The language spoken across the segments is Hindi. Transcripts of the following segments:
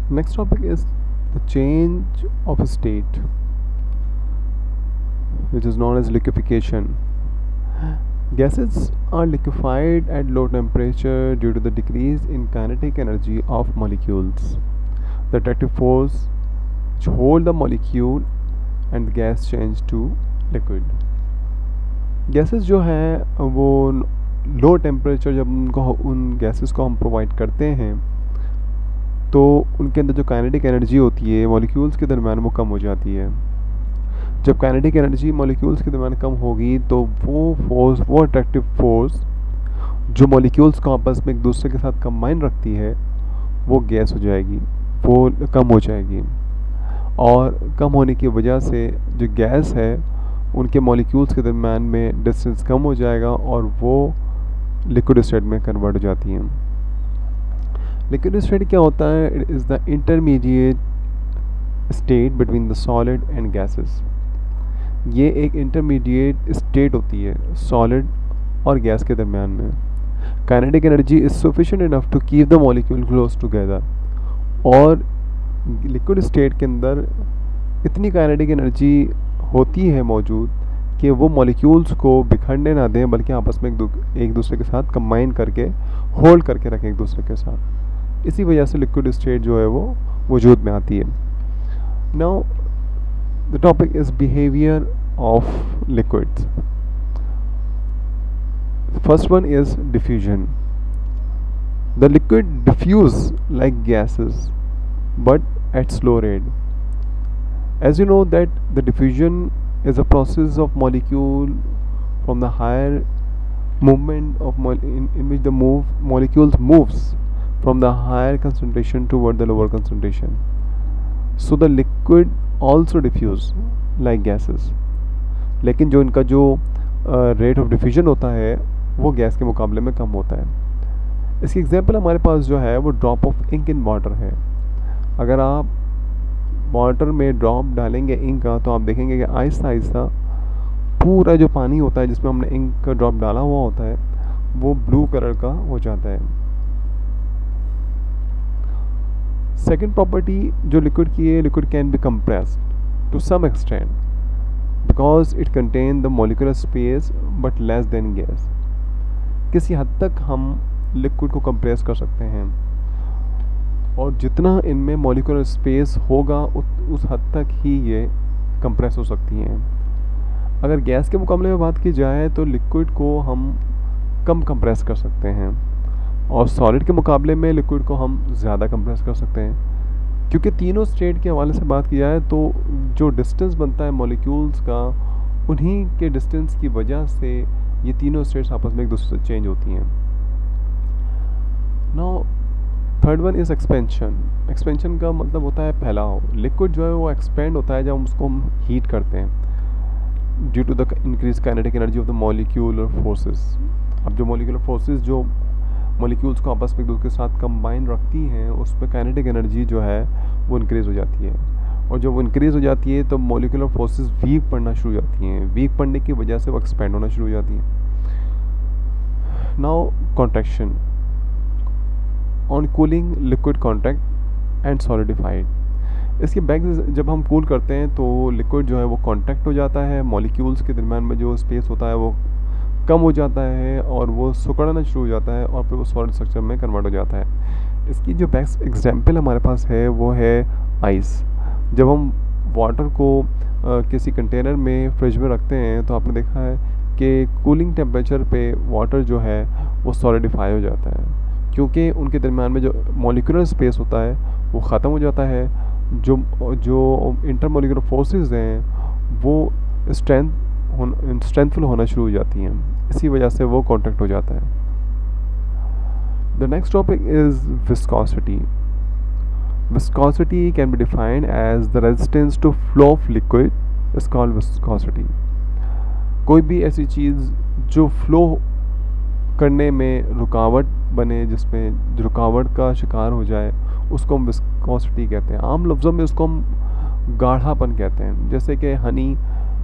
Next topic is the change of state, which is known as liquefaction. Gases are liquefied at low temperature due to the decrease in kinetic energy of molecules. The attractive force which hold the molecule and the gas change to liquid. Gases जो हैं वो लो टेम्परेचर जब उनको उन गैसेस को हम प्रोवाइड करते हैं तो उनके अंदर जो काइनेटिक एनर्जी होती है मॉलिक्यूल्स के दरमियान वो कम हो जाती है। जब काइनेटिक एनर्जी मॉलिक्यूल्स के दरमियान कम होगी तो वो अट्रैक्टिव फोर्स जो मॉलिक्यूल्स को आपस में एक दूसरे के साथ कंबाइन रखती है वो गैस हो जाएगी, वो कम हो जाएगी। और कम होने की वजह से जो गैस है उनके मॉलिक्यूल्स के दरमियान में डिस्टेंस कम हो जाएगा और वो लिक्विड स्टेट में कन्वर्ट हो जाती हैं। लिक्विड स्टेट क्या होता है? It is the intermediate state between the solid and gases. ये एक इंटरमीडिएट स्टेट होती है सॉलिड और गैस के दरमियान में। Kinetic energy is sufficient enough to keep the molecule close together. और लिक्विड स्टेट के अंदर इतनी काइनेटिक एनर्जी होती है मौजूद कि वो मॉलिक्यूल्स को बिखरने ना दें बल्कि आपस में एक दूसरे के साथ कंबाइन करके होल्ड करके रखें एक दूसरे के साथ। इसी वजह से लिक्विड स्टेट जो है वो वजूद में आती है। Now the topic is behaviour of liquids. First one is diffusion. The liquid diffuse like gases but at slow rate. As you know that the diffusion is a process of molecule from the higher movement of in which the molecules moves from the higher concentration toward the lower concentration. So the liquid also diffuse like gases. लेकिन जो इनका जो rate of diffusion होता है वो गैस के मुकाबले में कम होता है। इसकी एग्जांपल हमारे पास जो है वो drop of ink in water है। अगर आप वाटर में ड्रॉप डालेंगे इंक का तो आप देखेंगे कि आहिस्ता आहिस्ता पूरा जो पानी होता है जिसमें हमने इंक का ड्रॉप डाला हुआ होता है वो ब्लू कलर का हो जाता है। सेकंड प्रॉपर्टी जो लिक्विड की है, liquid can be compressed to some extent because it contain the molecular space but less than gas. किसी हद तक हम लिक्विड को कंप्रेस कर सकते हैं और जितना इनमें मॉलिक्यूलर स्पेस होगा उस हद तक ही ये कंप्रेस हो सकती हैं। अगर गैस के मुकाबले में बात की जाए तो लिक्विड को हम कम कंप्रेस कर सकते हैं और सॉलिड के मुकाबले में लिक्विड को हम ज़्यादा कंप्रेस कर सकते हैं। क्योंकि तीनों स्टेट के हवाले से बात की जाए तो जो डिस्टेंस बनता है मॉलिक्यूल्स का उन्हीं के डिस्टेंस की वजह से ये तीनों स्टेट्स आपस में एक दूसरे से चेंज होती हैं। Now third one is expansion. Expansion का मतलब होता है फैलाव। लिक्विड जो है वो एक्सपेंड होता है जब उसको हम हीट करते हैं due to the increase kinetic energy of the molecular forces. अब जो मॉलिक्यूलर फोर्सेस जो मॉलिक्यूल्स को आपस में एक दूसरे के साथ कंबाइन रखती हैं उस पर काइनेटिक एनर्जी जो है वो इंक्रीज़ हो जाती है और जब वो इंक्रीज़ हो जाती है तो मॉलिक्यूलर फोर्सेस वीक पड़ना शुरू हो जाती हैं। वीक पड़ने की वजह से वो एक्सपेंड होना शुरू हो जाती हैं। Now contraction on cooling liquid contact and solidified. इसके बैक जब हम कूल करते हैं तो लिक्विड जो है वो कॉन्टैक्ट हो जाता है, मॉलिक्यूल्स के दरमियान में जो स्पेस होता है वो कम हो जाता है और वो सिकुड़ना शुरू हो जाता है और फिर वो सॉलिड स्ट्रक्चर में कन्वर्ट हो जाता है। इसकी जो बेस्ट एग्जांपल हमारे पास है वो है आइस। जब हम वाटर को किसी कंटेनर में फ्रिज में रखते हैं तो आपने देखा है कि कूलिंग टेम्परेचर पे वाटर जो है वो सॉलिडिफाई हो जाता है क्योंकि उनके दरमियान में जो मॉलिक्यूलर स्पेस होता है वो ख़त्म हो जाता है। जो इंटरमॉलिक्यूलर फोर्सेस हैं वो स्ट्रेंथफुल होना शुरू हो जाती हैं, इसी वजह से वो कॉन्टैक्ट हो जाता है। The next topic is viscosity. Viscosity can be defined as the resistance to flow of liquid is called viscosity. कोई भी ऐसी चीज़ जो फ्लो करने में रुकावट बने, जिसमें रुकावट का शिकार हो जाए, उसको हम विस्कोसिटी कहते हैं। आम लफ्ज़ों में उसको हम गाढ़ापन कहते हैं। जैसे कि हनी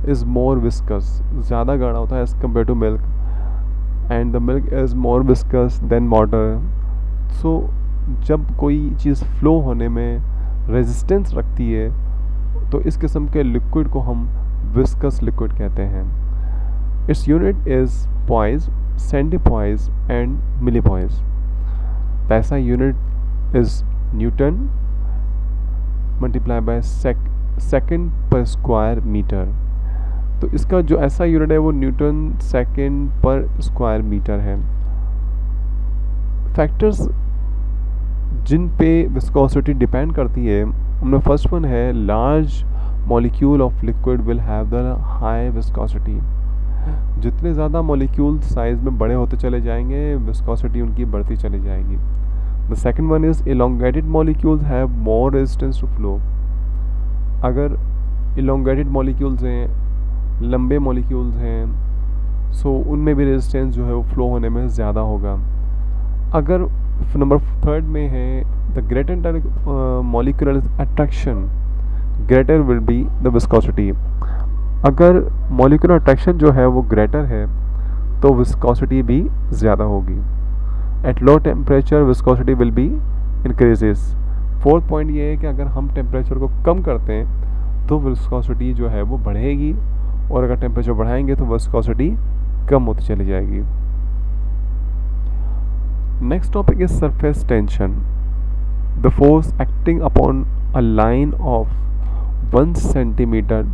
इज़ मोर विस्कस, ज़्यादा गाढ़ा होता है as compare to milk, and the milk is more viscous than water. So जब कोई चीज़ फ्लो होने में रेजिस्टेंस रखती है तो इस किस्म के लिक्विड को हम विस्कस लिक्विड कहते हैं। Its unit is poise, centipoise and millipoise. The SI unit is newton multiply by second per square metre. तो इसका जो ऐसा यूनिट है वो newton second per square metre है। फैक्टर्स जिन पे विस्कोसिटी डिपेंड करती है उनमें फर्स्ट वन है large molecule of liquid will have the high viscosity. जितने ज़्यादा मॉलिक्यूल साइज में बड़े होते चले जाएंगे विस्कोसिटी उनकी बढ़ती चली जाएगी। The second one is elongated molecules have more resistance to flow. अगर इलोंगेटेड मॉलिक्यूल्स हैं, लंबे मॉलिक्यूल्स हैं, सो उनमें भी रेजिस्टेंस जो है वो फ्लो होने में ज़्यादा होगा। अगर नंबर थर्ड में है the greater molecular attraction greater will be the viscosity. अगर मॉलिक्यूलर अट्रैक्शन जो है वो ग्रेटर है तो विस्कोसिटी भी ज़्यादा होगी। At low temperature viscosity will be increases. Fourth point ये है कि अगर हम टेम्परेचर को कम करते हैं तो विस्कोसिटी जो है वो बढ़ेगी, और अगर टेम्परेचर बढ़ाएंगे तो विस्कोसिटी कम होती चली जाएगी। Next topic is surface tension, the force acting upon a line of 1 centimetre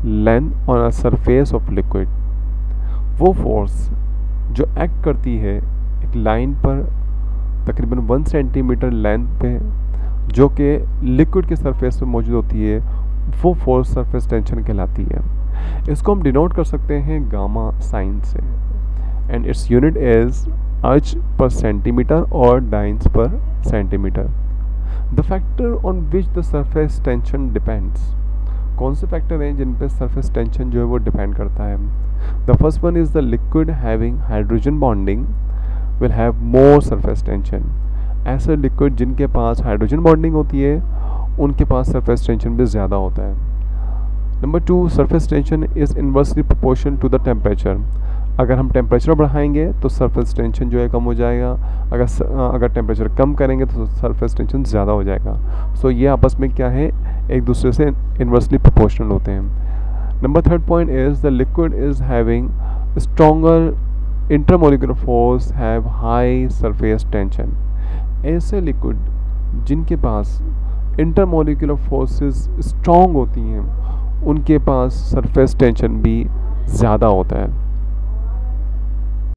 length on a surface of liquid. वो फोर्स जो एक्ट करती है एक लाइन पर तकरीबन 1 सेंटीमीटर लेंथ पे जो कि लिक्विड के सरफेस पे मौजूद होती है, वो फोर्स सरफेस टेंशन कहलाती है। इसको हम डिनोट कर सकते हैं गामा साइन से, and its unit is urge पर सेंटीमीटर और डाइंस पर centimetre. The factor on which the surface tension depends. कौन से फैक्टर हैं जिन पे सरफेस टेंशन जो है वो डिपेंड करता है? The first one is the liquid having hydrogen bonding will have more surface tension. ऐसे लिक्विड जिनके पास हाइड्रोजन बॉन्डिंग होती है उनके पास सरफेस टेंशन भी ज़्यादा होता है। Number 2, surface tension is inversely proportion to the temperature. अगर हम टेम्परेचर बढ़ाएंगे तो सरफेस टेंशन जो है कम हो जाएगा, अगर टेम्परेचर कम करेंगे तो सरफेस टेंशन ज़्यादा हो जाएगा। सो ये आपस में क्या है, एक दूसरे से इन्वर्सली प्रोपोर्शनल होते हैं। Number third point is the liquid is having stronger intermolecular force have high surface tension. ऐसे लिक्विड जिनके पास इंटरमोलिकुलर फोर्सेस स्ट्रॉन्ग होती हैं उनके पास सरफेस टेंशन भी ज़्यादा होता है।